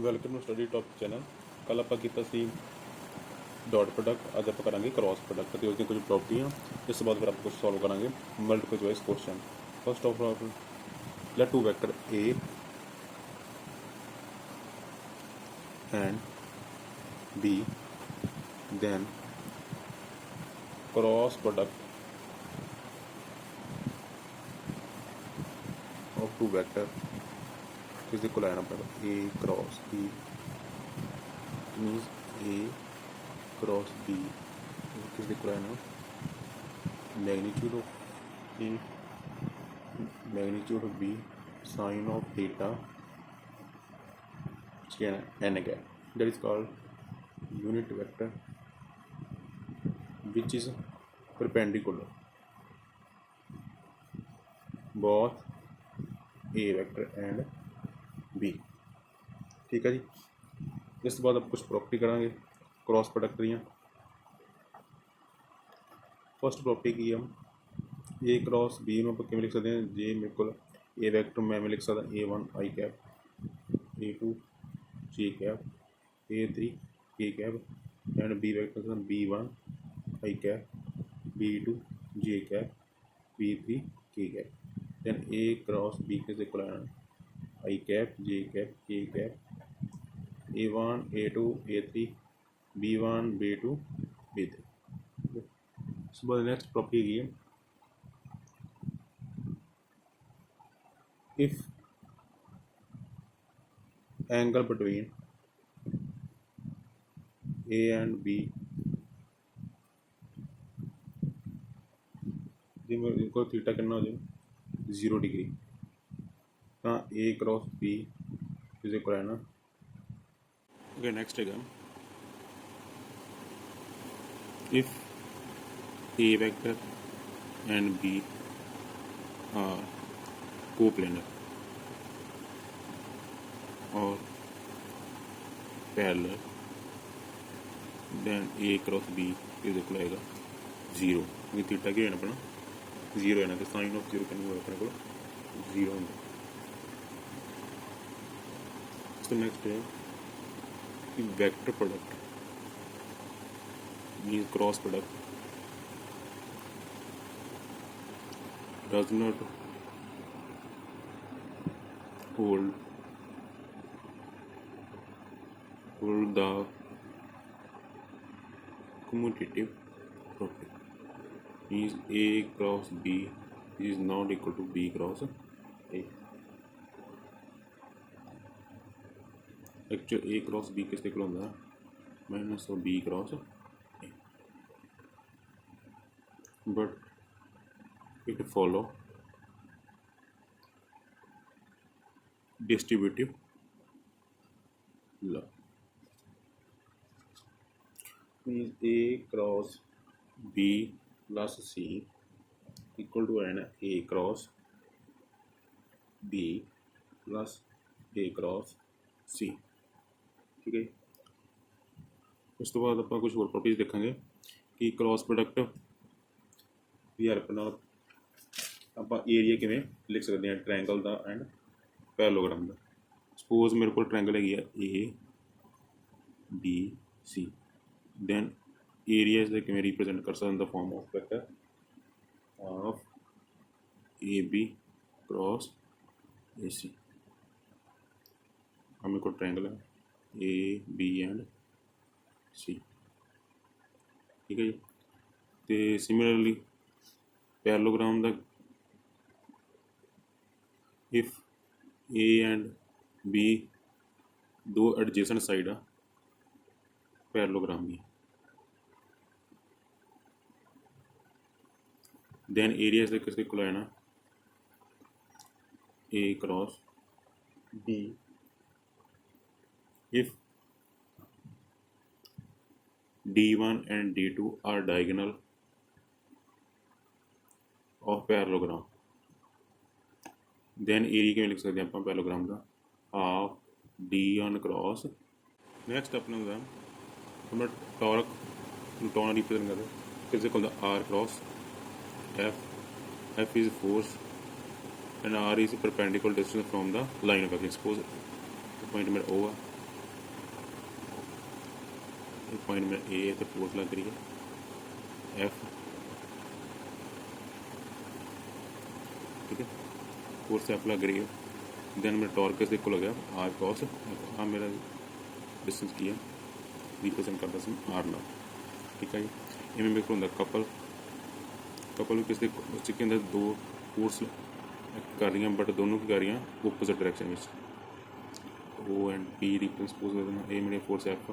Welcome to study top channel. ਕੱਲ੍ਹ ਆਪਾਂ ਕੀਤਾ ਸੀ ਡਾਟ ਪ੍ਰੋਡਕਟ, ਅੱਜ ਆਪਾਂ ਕਰਾਂਗੇ ਕ੍ਰੋਸ ਪ੍ਰੋਡਕਟ ਅਤੇ ਉਸਦੀਆਂ ਕੁਝ ਪ੍ਰੋਪਰਟੀਆਂ। ਇਸ ਤੋਂ ਬਾਅਦ ਫਿਰ ਆਪਾਂ ਕੁਝ ਸੋਲਵ ਕਰਾਂਗੇ multiple choice question. First of all let two vector A and B, then cross product of two vector is equal to A cross B, means A cross B is equal to magnitude of A, magnitude of B, sine of theta n again. That is called unit vector which is perpendicular both A vector and B। ठीक है जी। इस तो बाद आप कुछ property करांगे cross product दियाँ। First property की हम ए क्रॉस बी में किमें लिख सकते हैं, जे मेरे को ए वैक्टर में लिख सकता A1 I cap, A2 J cap, A3 K cap and B vector B1 I cap, B2 J cap, B3 K cap. Then A cross B के equal I cap, J cap, K cap, A1 A2 A3 B1 B2 B3। so the next property is if angle between A and B इनको theta कितना हो जाए 0 degree, तो A cross B is equal है ना। Okay next है if A vector and B are coplanar or parallel, then A cross B is equal to 0। ये theta क्या है अपना 0 है ना, तो साइन ऑफ 0 कितना अपने को 0 होंगे। तो नेक्स्ट है कि vector product means cross product does not hold the commutative property, means A cross B is not equal to B cross A। Actually A cross B किसके इक्वल होता है minus of B cross A, but it follow distributive law, means A cross B plus C equal to A cross B plus A cross C। ठीक है। उस तो बाद आप कुछ और प्रॉपर्टीज देखेंगे कि क्रॉस प्रोडक्ट ਦੀ ਹੈਲਪ ਨਾਲ ਆਪਾਂ ਏਰੀਆ ਕਿਵੇਂ ਲਿਖ ਸਕਦੇ ਹਾਂ triangle the and parallelogram the. Suppose ਮੇਰੇ ਕੋਲ ਟ੍ਰਾਇੰਗਲ ਹੈਗੀ ਆ ABC, ਦੈਨ ਏਰੀਆ ਇਸ ਦਾ ਕਿਵੇਂ ਰਿਪਰੈਜ਼ੈਂਟ ਕਰ ਸਕਦੇ ਦਾ form of vector of AB cross AC। मेरे को ट्रायंगल है AB एंड C। ठीक है जी। तो सिमिलरली पैरेललोग्राम दा इफ A एंड B दो एडजेसेंट साइड आ पैरेललोग्राम की, देन एरिया इस किसके इक्वल है ना A cross B if D1 and D2 are diagonal of parallelogram, then area किमें लिख सकते हैं आप पैरेललोग्राम का हाफ D1 क्रॉस। नेक्स्ट अपना होगा हमारा टॉर्क न्यूटन रिप्रेजेंट करते हैं किससे call R cross F is force and R is perpendicular distance from the line of axis। Suppose the point में O है पॉइंट मेरा ए है तो फोर्स लग रही है एफ, ठीक है, फोर्स एफ लग रही है। दैन मेरा टॉर्क किस को लग गया आर क्रॉस, हाँ मेरा डिस्टेंस की है रिप्रेजेंट करता सी आर नाल, ठीक है जी। इवें मेरे को होंगे कपल, कपल भी किसी के अंदर दो फोर्स कर रही हैं बट दोनों की कर रही हैं ओपोजिट डायरेक्शन में, O and P represent suppose कर देना ए मेरे फोर्स एफ,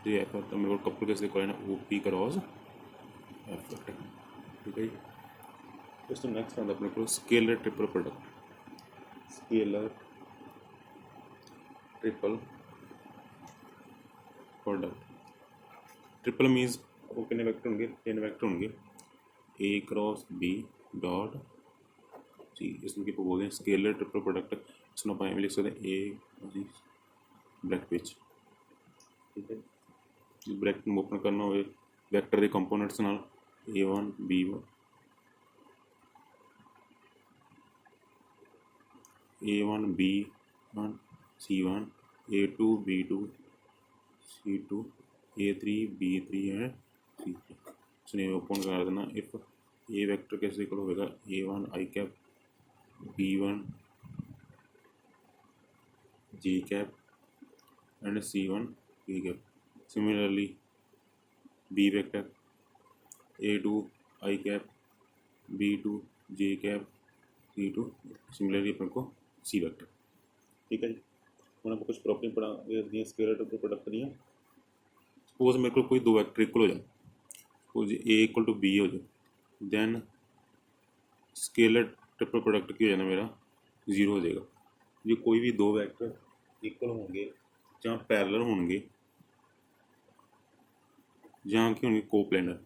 ये एफ तो मेरे को कपल किस को लेना ओ पी क्रॉस एफ, ठीक है जी। इस तो नेक्स्ट आता अपने को scalar triple product, scalar triple product, triple means वो कितने वैक्टर होंगे, 3 वैक्टर होंगे ए क्रॉस बी डॉट जी, इसमें क्या बोलते हैं स्केलर ट्रिपल प्रोडक्ट। इसमें आप लिख सकते हैं ए जी ब्रैकेट विच, ठीक है, ब्रैकेट में ओपन करना हो वैक्टर के कंपोनेंट्स नाल A1 B1 A1 B1 C1 A2 B2 C2 A3 B3 and C3, इसने ओपन कर देना इफ ए वैक्टर कैसे इक्वल होगा A1 I cap B1 G cap and C1 P cap, similarly B vector A2 I cap B2 J cap C2, similarly अपन को C vector, ठीक है जी। हम आपको कुछ प्रॉपर्टी पढ़ा स्केलर ट्रिपल प्रोडक्ट दी है। सपोज मेरे को कोई दो वैक्टर इक्वल हो जाए, suppose A equal to B हो जाए, दैन स्केलर ट्रिपल प्रोडक्ट क्या हो जाना मेरा जीरो हो जाएगा। जो कोई भी दो वैक्टर इक्वल होंगे ਜਾਂ पैरेलल होंगे ਜਾਂ कि होंगे कोप्लेनर,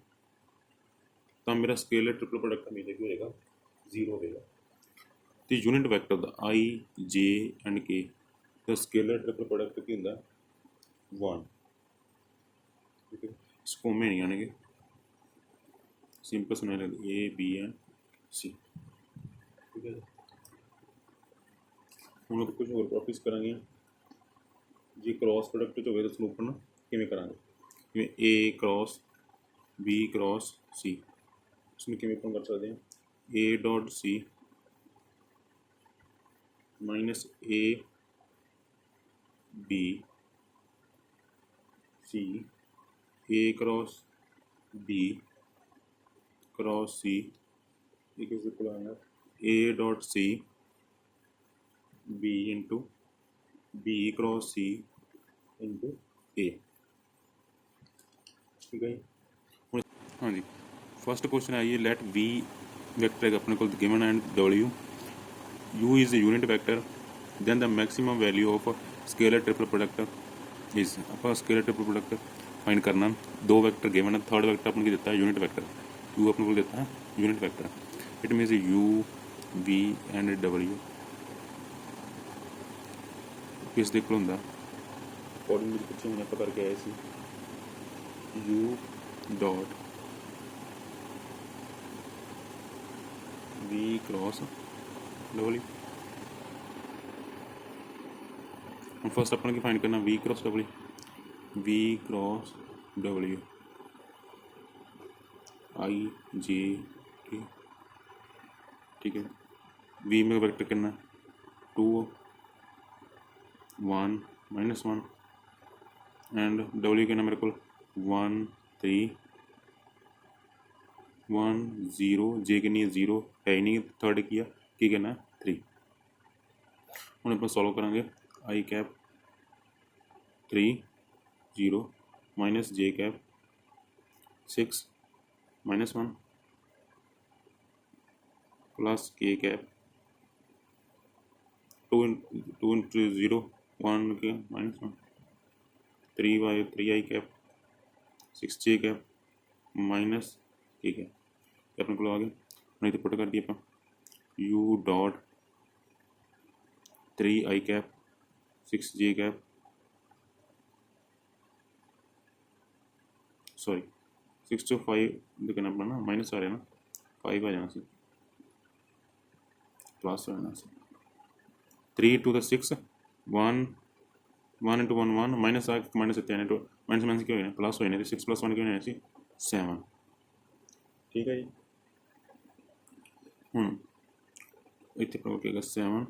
तो मेरा स्केलर ट्रिपल प्रोडक्ट हमेशा क्या होएगा जीरो होगा। तो यूनिट वैक्टर का आई जे एंड के तो स्केलर ट्रिपल प्रोडक्ट की होंगे 1, ठीक है, इसको में नहीं आने सिंपल सुना ए बी एंड सी, ठीक है। हम लोग कुछ और प्रॉपर्टीज करेंगे जी, क्रॉस प्रोडक्ट जो होगा तो ओपन किमें करांगे, जिमें A cross B cross C, इसमें किमें ओपन कर सकते हैं A dot C minus A B C A cross B cross C, एक इक्वल आएगा A dot C B into B cross C into A, ठीक है। हाँ जी, फर्स्ट क्वेश्चन आइए लेट वी वैक्टर अपने को given and W U is a unit vector then the maximum value of scalar triple product is, आप scalar triple product find करना, दो वैक्टर गिवन है, थर्ड वैक्टर अपने को देता है यूनिट वैक्टर, यू अपने को देता है unit vector, it means U V and W किस दे होंगे अकॉर्डिंग पिछले मैंने आप करके आए C U dot V cross W, हम फर्स्ट अपन की फाइंड करना V cross W, V cross W I J K, ठीक है, वी में वेक्टर करना 2 1 -1 एंड डब्ल्यू के मेरे को 1 3 1 0 जे के नहीं 0 है ही नहीं, थर्ड किया की कहना 3, हम अपन सॉल्व करेंगे I cap 3 0 minus J cap 6 -1 plus K cap 2 into 0 1 K -1 3 by 3 I cap 6 J cap minus K cap अपने को आगे नहीं तो पुट कर दिया अपन U dot 3 I cap 6 J cap sorry 6 to 5 देखना अपना ना माइनस आ रहा है ना 5 आ जाना सी प्लस आ जाना C 3 to the 6 1 1 into 1 1 minus आ माइनस 10 into माइनस माइनस क्या होने प्लस होने 6 + 1 क्या होने सी 7 ठीक है जी। हूँ इतने पर क्या 7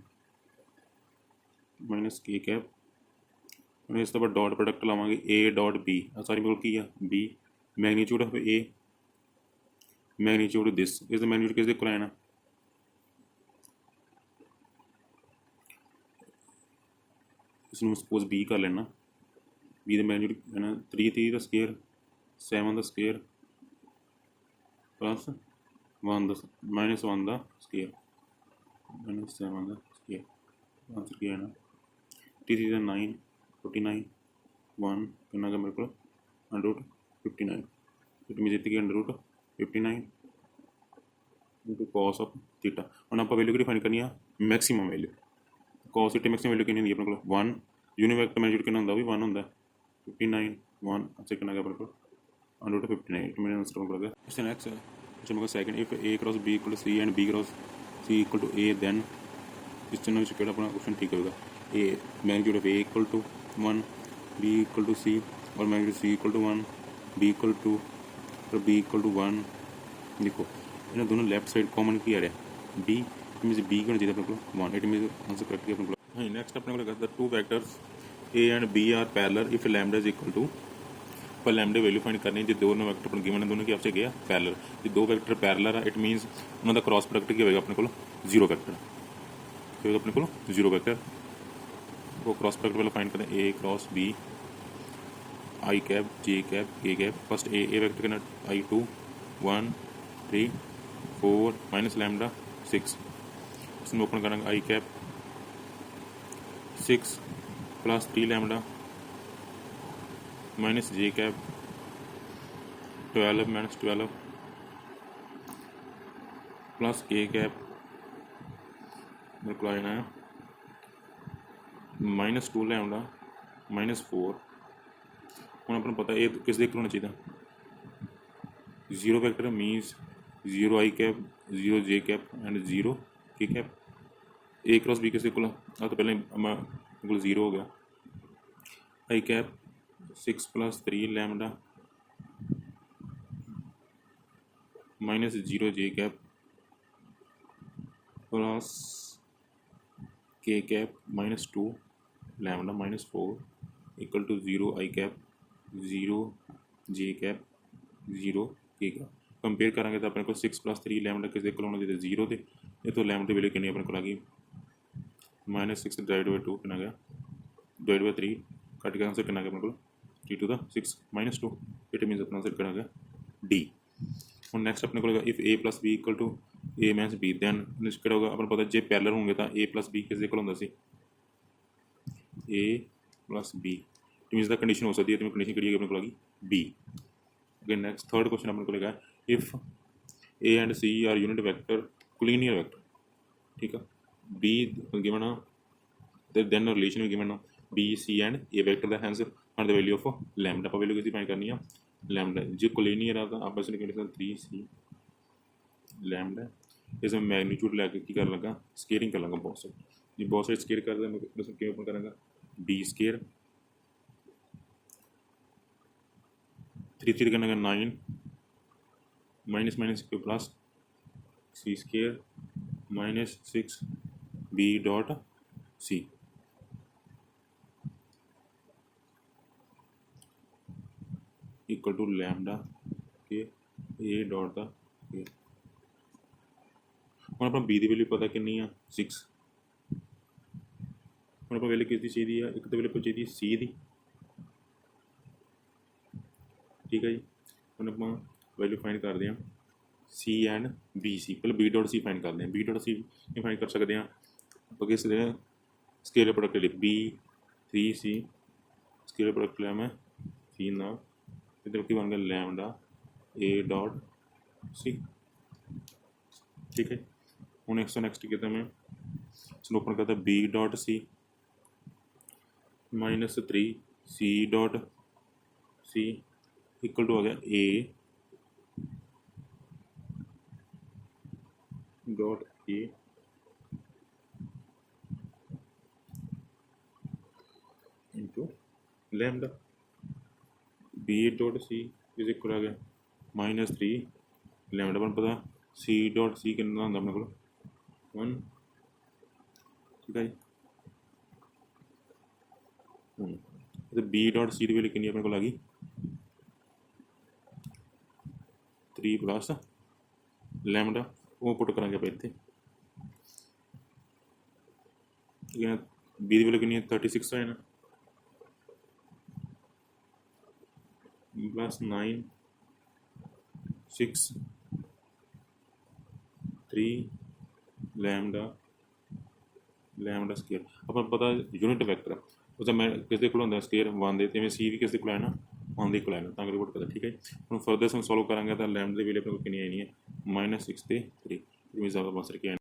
माइनस के कैप और इस तो बाद डॉट प्रोडक्ट लावांगे ए डॉट बी सारी बिल्कुल की है B magnitude of A magnitude this इस मैग्नीट्यूड किस इक्वल है ना इसमें सपोज बी कर लेना बी का मैग्नीट्यूड है ना 3 का स्केयर 7 का स्केयर प्लस 1 माइनस 1 का स्केयर माइनस 7 का स्केयर आंसर क्या है ना 3 9 49 1 कितना का मेरे को √59 इट मीन जितनी √59 इंटू कॉस ऑफ थीटा और आप वैल्यू की डिफाइन करनी है maximum value cos theta maximum value कितनी अपने को 1 यूनिवेक्टर मैग्नीट्यूड कितना होंगे भी 1 होंगे 59 1 अच्छा कितना अपने को √59 इट मीन आंसर अपने को इससे नेक्स्ट अच्छा मेरे को second if A cross B equal to C and B cross C equal to A then इस चैनल में केड़ा अपना क्वेश्चन ठीक होगा A magnitude of A equal to 1 B equal to C और magnitude C equal to 1 B equal to और B equal to 1 देखो इन्हें दोनों लेफ्ट साइड कॉमन किया है बी इट मीन्स बी होना चाहिए अपने को 1 इट मीन्स आंसर करेक्ट अपने को हाँ नेक्स्ट अपने को लगा two vectors A and B are parallel if lambda is equal to पर लैम्डा वैल्यू फाइंड करनी जो दोनों वेक्टर अपन गिवन है दोनों की आपसे गया पैरेलल ये दो वेक्टर पैरेलल है इट मीन्स उन्होंने क्रॉस प्रोडक्ट क्या होगा अपने को 0 वेक्टर क्या होगा अपने को 0 वेक्टर वो क्रॉस प्रोडक्ट वाला फाइंड करें A cross B I cap J cap K cap first A vector करना I2 1 3 4 माइनस लैम्डा 6 इसमें ओपन करेंगे I cap 6 plus 3 lambda minus J cap 12 minus 12 plus K cap मेरे को आना है -2 लैम्डा -4 हूँ अपने पता ये किस देख होना चाहिए 0 vector means 0 I cap 0 J cap and 0 K cap A cross B किस इक्वल तो पहले बिल्कुल 0 हो गया I cap 6 + 3 lambda -0 J cap plus K cap -2 lambda -4 equal to 0 I cap 0 J cap 0 K cap compare करेंगे तो अपने को 6 + 3 लैम्डा किस इक्वल होना चाहिए 0 थे ये तो लैम्डा वैल्यू कितनी अपने को लगी -6 / 2 कितना गया / 3 कट के आंसर कितना गया अपने को 3 to the 6 -2 इट मीन्स अपना आंसर कितना गया डी और नेक्स्ट अपने को लगा if A + B equal to A minus B then कितना होगा अपन पता जे पैरेलल होंगे तो ए + बी किस इक्वल होंगे C A + B it means the condition हो सकती है तो कंडीशन करिए अपने को लगी B again next third question अपने को लगा if A and C are unit vector collinear vector ठीक है बी गिवन देन रिलेशन में given B C and A vector the hence find the value of lambda पर value किसी find करनी है लैम्डा जो कोलिनियर है तो आपस में कंडीशन 3c लैम्डा इसमें मैग्नीट्यूड लेके की कर लगा स्केयरिंग कर लगा बहुत साइड जी बहुत साइड स्केयर कर दे मैं क्या ओपन करूँगा बी स्केयर 3 करना 9 minus minus K plus C square -6 B dot C equal to lambda के ए डॉट का के हम अपना बी की वैल्यू पता कितनी है 6 हम अपना वैल्यू किसकी चाहिए एक तो वैल्यू चाहिए सी की ठीक है जी हम अपना वैल्यू फाइंड करते हैं सी एंड बी सी पहले बी डॉट सी फाइंड करते हैं बी डॉट सी फाइंड कर सकते हैं तो किस स्केलर प्रोडक्ट ले बी 3c स्केलर प्रोडक्ट लिया मैं सी ना इधर की बन गया लैम्डा ए डॉट सी ठीक है हूँ नेक्स्ट किया मैं इसमें ओपन करता B dot C -3 C dot C equal to आ गया A dot A into lambda B dot C is equal to गया -3 लैम्डा वन पता सी डॉट सी कितना होंगे अपने को 1 ठीक है जी तो बी डॉट सी की वैल्यू कितनी अपने को आ गई 3 प्लस लैम्डा वो पुट करेंगे आप इतने ठीक है बी की वैल्यू कितनी है 36 है ना प्लस 9 6 3 लैम्डा स्केयर अपन पता यूनिट वैक्टर उसका मैं किस दे कोल स्केयर 1 दे ते सी भी किस दे कोल है ना 1 दे कोल है ना तां करके पता ठीक है हम फर्दर सॉल्व करांगे तो लैम्डा की वैल्यू अपने को कितनी आनी है -6 ते 3 मींस आप आंसर क्या